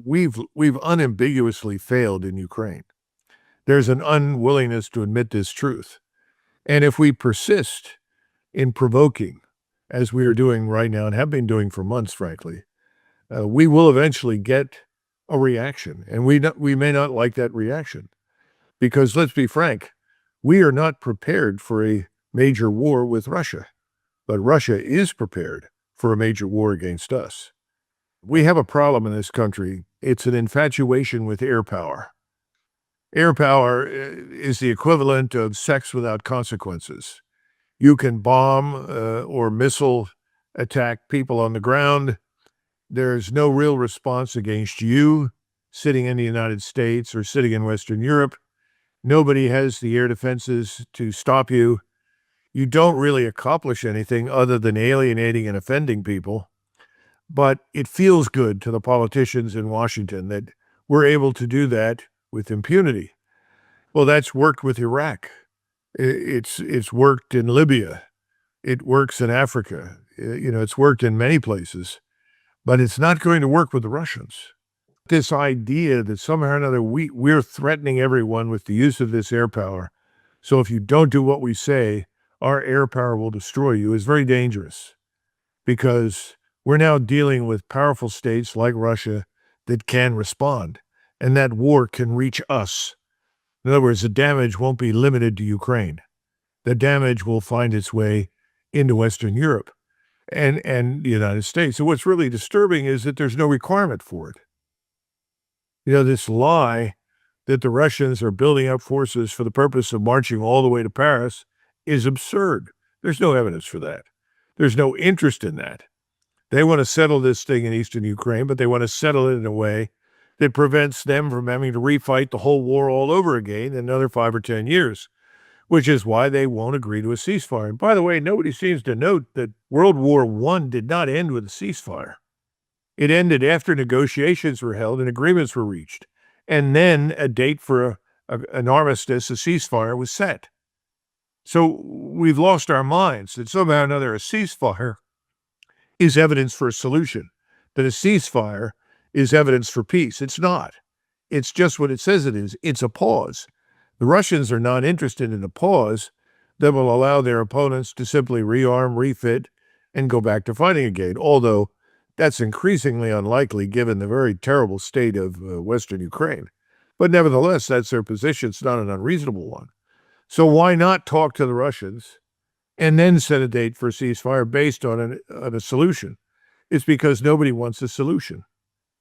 we've unambiguously failed in Ukraine. There's an unwillingness to admit this truth. And if we persist in provoking, as we are doing right now and have been doing for months, frankly, we will eventually get a reaction. And we may not like that reaction. Because let's be frank, we are not prepared for a major war with Russia. But Russia is prepared for a major war against us. We have a problem in this country. It's an infatuation with air power. Air power is the equivalent of sex without consequences. You can bomb or missile attack people on the ground. There's no real response against you sitting in the United States or sitting in Western Europe. Nobody has the air defenses to stop you. You don't really accomplish anything other than alienating and offending people. But it feels good to the politicians in Washington that we're able to do that with impunity. Well, that's worked with Iraq. It's worked in Libya. It works in Africa. It's worked in many places. But it's not going to work with the Russians. This idea that somehow or another we're threatening everyone with the use of this air power. So if you don't do what we say, our air power will destroy you is very dangerous. Because we're now dealing with powerful states like Russia that can respond, and that war can reach us. In other words, the damage won't be limited to Ukraine. The damage will find its way into Western Europe and the United States. So what's really disturbing is that there's no requirement for it. This lie that the Russians are building up forces for the purpose of marching all the way to Paris is absurd. There's no evidence for that. There's no interest in that. They want to settle this thing in eastern Ukraine, but they want to settle it in a way that prevents them from having to refight the whole war all over again in another 5 or 10 years, which is why they won't agree to a ceasefire. And by the way, nobody seems to note that World War I did not end with a ceasefire. It ended after negotiations were held and agreements were reached. And then a date for an armistice, a ceasefire, was set. So we've lost our minds that somehow or another a ceasefire is evidence for a solution, that a ceasefire is evidence for peace. It's not. It's just what it says it is. It's a pause. The Russians are not interested in a pause that will allow their opponents to simply rearm, refit, and go back to fighting again, although that's increasingly unlikely given the very terrible state of Western Ukraine. But nevertheless, that's their position. It's not an unreasonable one. So why not talk to the Russians and then set a date for a ceasefire based on a solution? It's because nobody wants a solution.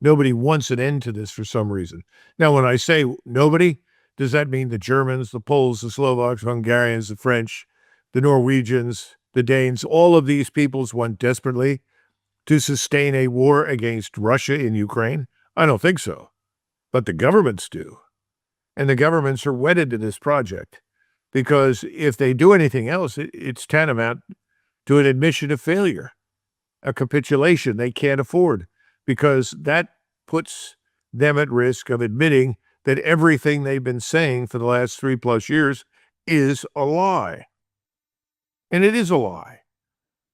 Nobody wants an end to this for some reason. Now, when I say nobody, does that mean the Germans, the Poles, the Slovaks, Hungarians, the French, the Norwegians, the Danes, all of these peoples want desperately to sustain a war against Russia in Ukraine? I don't think so. But the governments do. And the governments are wedded to this project. Because if they do anything else, it's tantamount to an admission of failure, a capitulation they can't afford, because that puts them at risk of admitting that everything they've been saying for the last 3+ years is a lie. And it is a lie.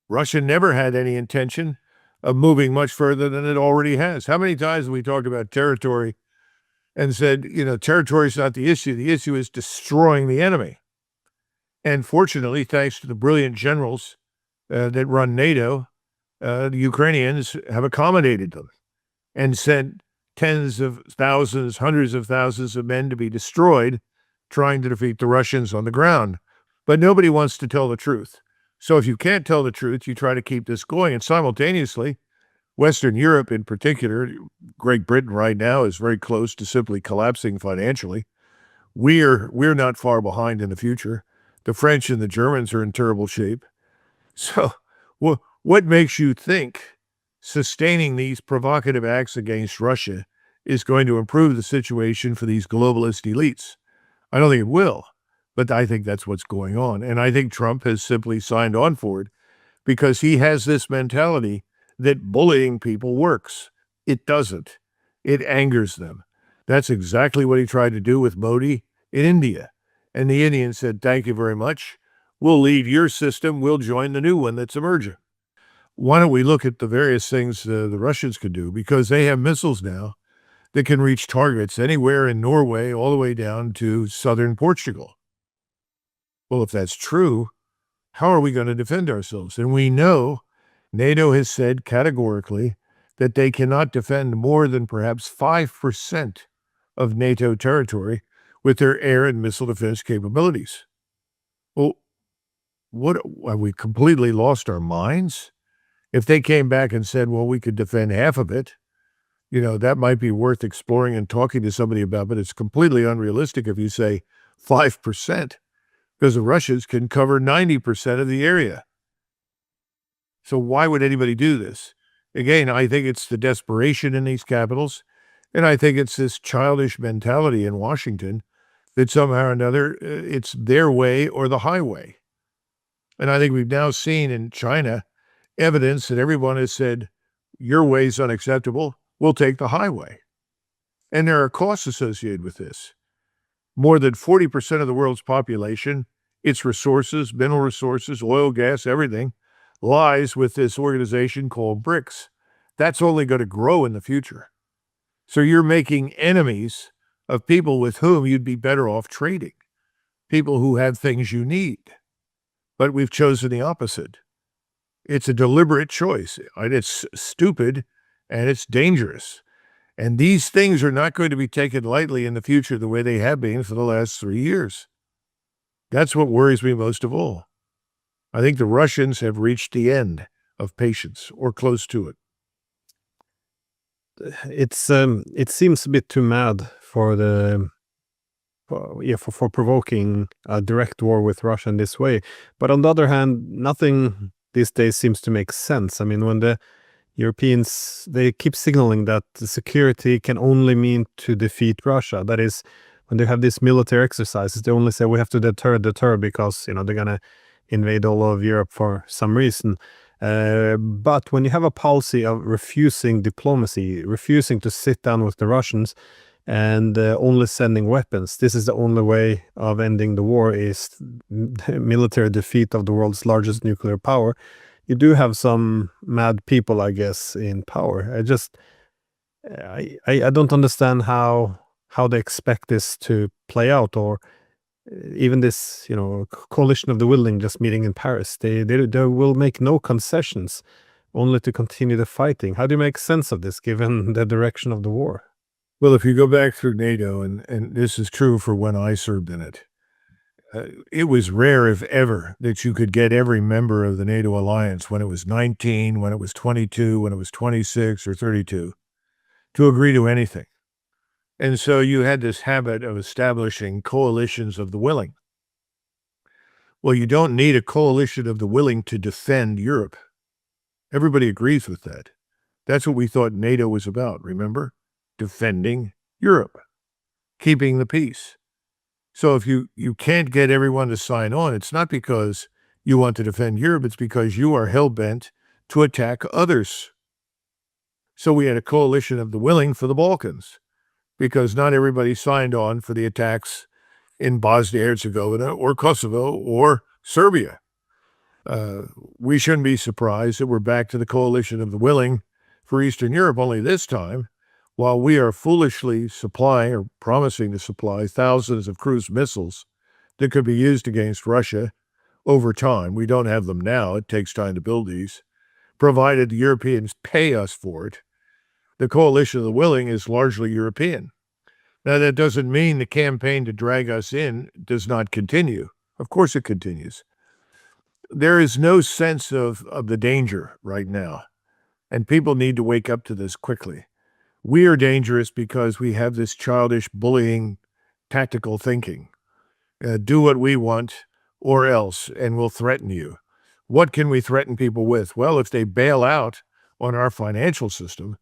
Russia never had any intention of moving much further than it already has. How many times have we talked about territory and said, territory is not the issue is destroying the enemy. And fortunately, thanks to the brilliant generals that run NATO, the Ukrainians have accommodated them and sent tens of thousands, hundreds of thousands of men to be destroyed trying to defeat the Russians on the ground. But nobody wants to tell the truth. So if you can't tell the truth, you try to keep this going. And simultaneously, Western Europe in particular, Great Britain right now is very close to simply collapsing financially. We're not far behind in the future. The French and the Germans are in terrible shape. So what makes you think sustaining these provocative acts against Russia is going to improve the situation for these globalist elites? I don't think it will, but I think that's what's going on. And I think Trump has simply signed on for it because he has this mentality that bullying people works. It doesn't. It angers them. That's exactly what he tried to do with Modi in India. And the Indians said, thank you very much. We'll leave your system. We'll join the new one that's emerging. Why don't we look at the various things the Russians could do? Because they have missiles now that can reach targets anywhere in Norway all the way down to southern Portugal. Well, if that's true, how are we going to defend ourselves? And we know NATO has said categorically that they cannot defend more than perhaps 5% of NATO territory with their air and missile defense capabilities. Well, what have we completely lost our minds? If they came back and said, well, we could defend half of it, that might be worth exploring and talking to somebody about, but it's completely unrealistic if you say 5%, because the Russians can cover 90% of the area. So why would anybody do this? Again, I think it's the desperation in these capitals, and I think it's this childish mentality in Washington that somehow or another it's their way or the highway. And I think we've now seen in China evidence that everyone has said, your way is unacceptable, we'll take the highway. And there are costs associated with this. More than 40% of the world's population, its resources, mineral resources, oil, gas, everything, lies with this organization called BRICS. That's only going to grow in the future. So you're making enemies of people with whom you'd be better off trading, people who have things you need. But we've chosen the opposite. It's a deliberate choice, and it's stupid, and it's dangerous. And these things are not going to be taken lightly in the future the way they have been for the last 3 years. That's what worries me most of all. I think the Russians have reached the end of patience, or close to it. It seems a bit too mad for provoking a direct war with Russia in this way. But on the other hand, nothing these days seems to make sense. I mean, when the Europeans, they keep signaling that the security can only mean to defeat Russia. That is, when they have these military exercises, they only say we have to deter because, they're going to invade all of Europe for some reason. But when you have a policy of refusing diplomacy, refusing to sit down with the Russians, and only sending weapons, this is the only way of ending the war, is military defeat of the world's largest nuclear power. You do have some mad people, I guess, in power. I don't understand how they expect this to play out, or even this, coalition of the willing just meeting in Paris. They will make no concessions, only to continue the fighting. How do you make sense of this, given the direction of the war? Well, if you go back through NATO, and this is true for when I served in it, it was rare, if ever, that you could get every member of the NATO alliance when it was 19, when it was 22, when it was 26 or 32, to agree to anything. And so you had this habit of establishing coalitions of the willing. Well, you don't need a coalition of the willing to defend Europe. Everybody agrees with that. That's what we thought NATO was about, remember? Defending Europe, keeping the peace. So if you can't get everyone to sign on, it's not because you want to defend Europe, it's because you are hell-bent to attack others. So we had a coalition of the willing for the Balkans, because not everybody signed on for the attacks in Bosnia-Herzegovina or Kosovo or Serbia. We shouldn't be surprised that we're back to the coalition of the willing for Eastern Europe, only this time, while we are foolishly supplying or promising to supply thousands of cruise missiles that could be used against Russia over time. We don't have them now. It takes time to build these, provided the Europeans pay us for it. The coalition of the willing is largely European. Now, that doesn't mean the campaign to drag us in does not continue. Of course it continues. There is no sense of the danger right now, and people need to wake up to this quickly. We are dangerous because we have this childish, bullying, tactical thinking. Do what we want or else, and we'll threaten you. What can we threaten people with? Well, if they bail out on our financial system,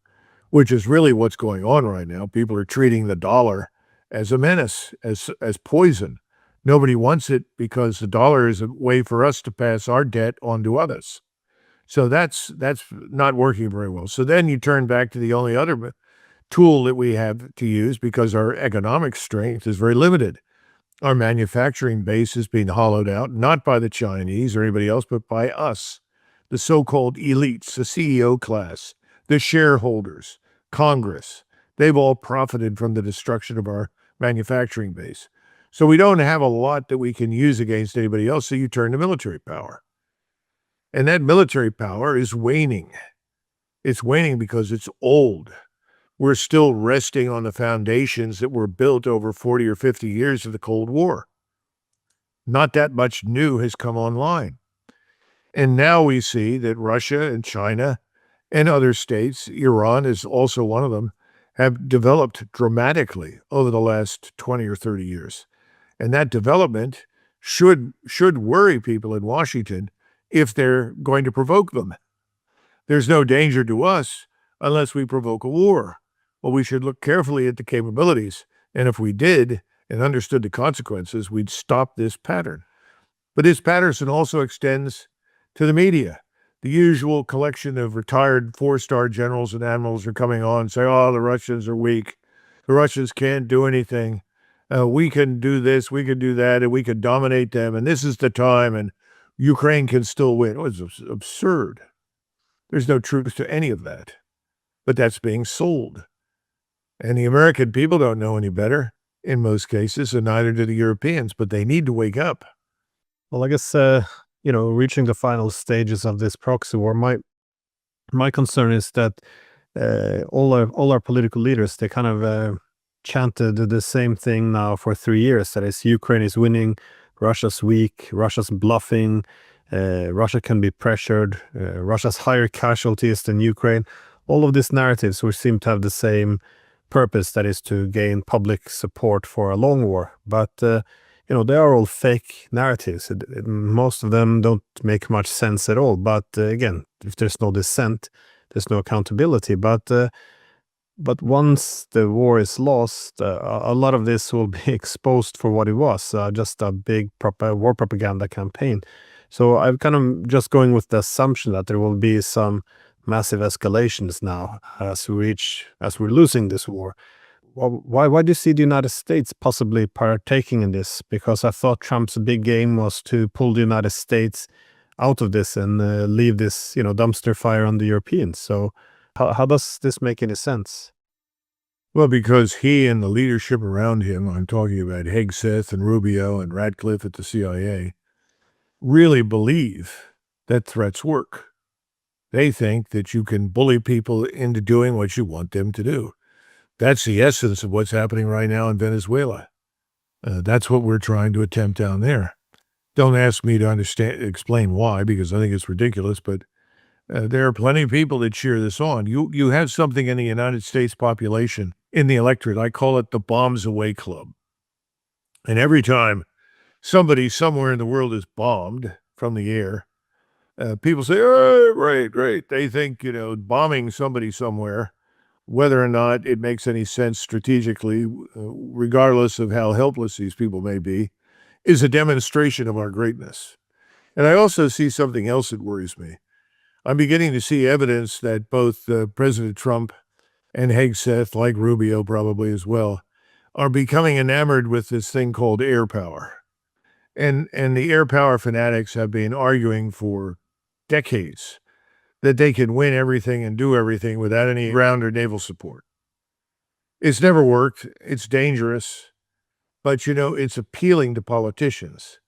which is really what's going on right now, people are treating the dollar as a menace, as poison. Nobody wants it because the dollar is a way for us to pass our debt on to others. So that's not working very well. So then you turn back to the only other tool that we have to use, because our economic strength is very limited. Our manufacturing base is being hollowed out, not by the Chinese or anybody else, but by us, the so-called elites, the CEO class, the shareholders, Congress, they've all profited from the destruction of our manufacturing base. So we don't have a lot that we can use against anybody else, so you turn to military power. And that military power is waning. It's waning because it's old. We're still resting on the foundations that were built over 40 or 50 years of the Cold War. Not that much new has come online. And now we see that Russia and China and other states, Iran is also one of them, have developed dramatically over the last 20 or 30 years. And that development should worry people in Washington if they're going to provoke them. There's no danger to us unless we provoke a war. Well, we should look carefully at the capabilities. And if we did and understood the consequences, we'd stop this pattern. But this pattern also extends to the media. The usual collection of retired four-star generals and admirals are coming on and say, oh, the Russians are weak. The Russians can't do anything. We can do this, we can do that, and we can dominate them, and this is the time, and Ukraine can still win. Oh, it's absurd. There's no truth to any of that. But that's being sold. And the American people don't know any better in most cases, and neither do the Europeans, but they need to wake up. Well, I guess, reaching the final stages of this proxy war, my concern is that all our political leaders, they kind of chanted the same thing now for 3 years. That is, Ukraine is winning, Russia's weak, Russia's bluffing, Russia can be pressured, Russia's higher casualties than Ukraine. All of these narratives which seem to have the same purpose, that is to gain public support for a long war. But, they are all fake narratives. Most of them don't make much sense at all. But again, if there's no dissent, there's no accountability. But once the war is lost, a lot of this will be exposed for what it was, just a big war propaganda campaign. So I'm kind of just going with the assumption that there will be some massive escalations now as we're losing this war. Well, why do you see the United States possibly partaking in this? Because I thought Trump's big game was to pull the United States out of this and leave this, dumpster fire on the Europeans. So how does this make any sense? Well, because he and the leadership around him, I'm talking about Hegseth and Rubio and Radcliffe at the CIA, really believe that threats work. They think that you can bully people into doing what you want them to do. That's the essence of what's happening right now in Venezuela. That's what we're trying to attempt down there. Don't ask me to explain why, because I think it's ridiculous, but there are plenty of people that cheer this on. You have something in the United States population, in the electorate, I call it the bombs away club. And every time somebody somewhere in the world is bombed from the air, people say, oh, great. They think, bombing somebody somewhere, whether or not it makes any sense strategically, regardless of how helpless these people may be, is a demonstration of our greatness. And I also see something else that worries me. I'm beginning to see evidence that both President Trump and Hegseth, like Rubio probably as well, are becoming enamored with this thing called air power. And the air power fanatics have been arguing for decades that they can win everything and do everything without any ground or naval support. It's never worked. It's dangerous. But, it's appealing to politicians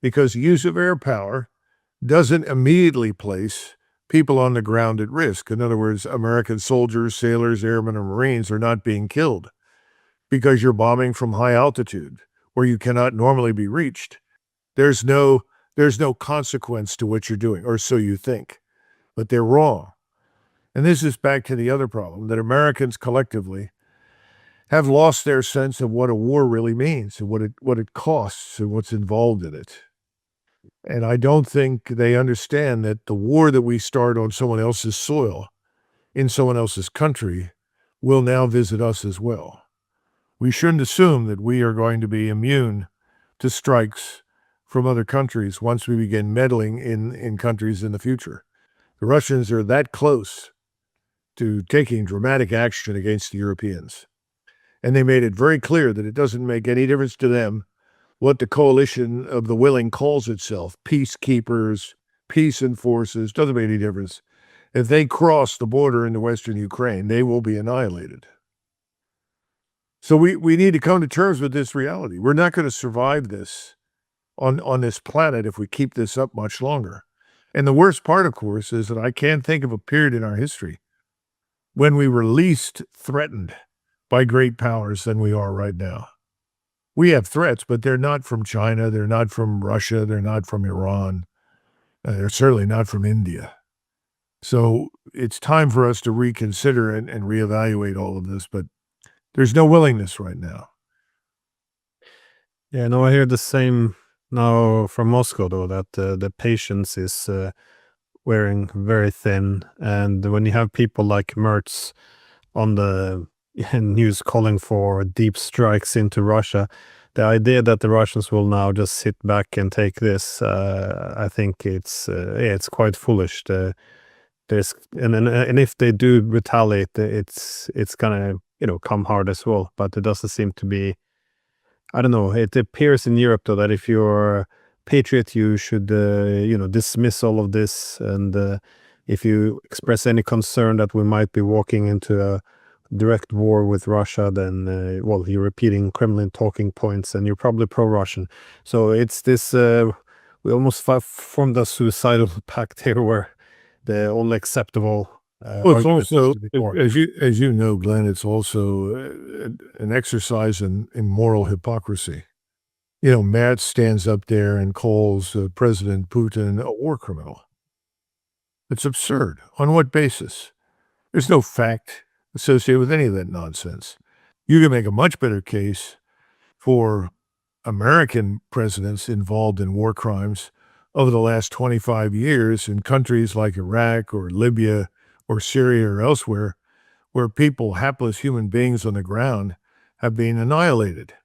because use of air power doesn't immediately place people on the ground at risk. In other words, American soldiers, sailors, airmen, or Marines are not being killed because you're bombing from high altitude where you cannot normally be reached. There's no consequence to what you're doing, or so you think. But they're wrong. And this is back to the other problem, that Americans collectively have lost their sense of what a war really means and what it costs and what's involved in it. And I don't think they understand that the war that we start on someone else's soil, in someone else's country, will now visit us as well. We shouldn't assume that we are going to be immune to strikes from other countries once we begin meddling in countries in the future. The Russians are that close to taking dramatic action against the Europeans. And they made it very clear that it doesn't make any difference to them what the coalition of the willing calls itself, peacekeepers, peace enforcers, doesn't make any difference. If they cross the border into Western Ukraine, they will be annihilated. So we need to come to terms with this reality. We're not going to survive this on this planet if we keep this up much longer. And the worst part, of course, is that I can't think of a period in our history when we were least threatened by great powers than we are right now. We have threats, but they're not from China, they're not from Russia, they're not from Iran, they're certainly not from India. So it's time for us to reconsider and reevaluate all of this, but there's no willingness right now. Yeah, no, I hear the same now from Moscow, though, that the patience is wearing very thin. And when you have people like Merz on the news calling for deep strikes into Russia, the idea that the Russians will now just sit back and take this, I think it's quite foolish. And if they do retaliate, it's gonna come hard as well. But it doesn't seem to be. I don't know. It appears in Europe though that if you're a patriot, you should dismiss all of this, and if you express any concern that we might be walking into a direct war with Russia, then well, you're repeating Kremlin talking points, and you're probably pro-Russian. So it's this. We almost formed a suicidal pact here, where the only acceptable. Well, it's argument also, is before. as you know, Glenn, it's also an exercise in moral hypocrisy. You know, Matt stands up there and calls President Putin a war criminal. It's absurd. On what basis? There's no fact associated with any of that nonsense. You can make a much better case for American presidents involved in war crimes over the last 25 years in countries like Iraq or Libya or Syria or elsewhere, where people, hapless human beings on the ground, have been annihilated.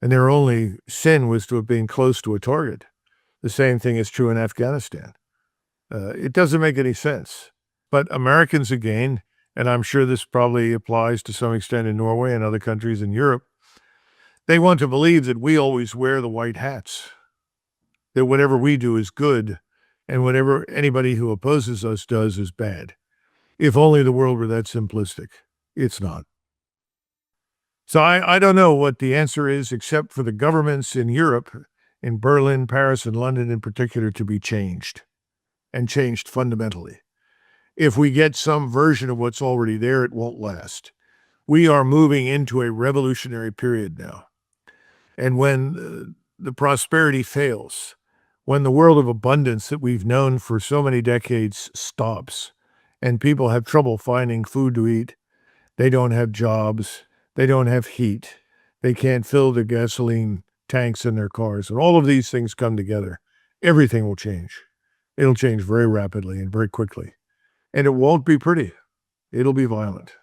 And their only sin was to have been close to a target. The same thing is true in Afghanistan. It doesn't make any sense. But Americans, again, and I'm sure this probably applies to some extent in Norway and other countries in Europe, they want to believe that we always wear the white hats, that whatever we do is good, and whatever anybody who opposes us does is bad. If only the world were that simplistic. It's not. So I don't know what the answer is, except for the governments in Europe, in Berlin, Paris, and London in particular, to be changed, and changed fundamentally. If we get some version of what's already there, it won't last. We are moving into a revolutionary period now. And when the prosperity fails, when the world of abundance that we've known for so many decades stops, and people have trouble finding food to eat, they don't have jobs, they don't have heat, they can't fill the gasoline tanks in their cars, and all of these things come together, everything will change. It'll change very rapidly and very quickly. And it won't be pretty. It'll be violent.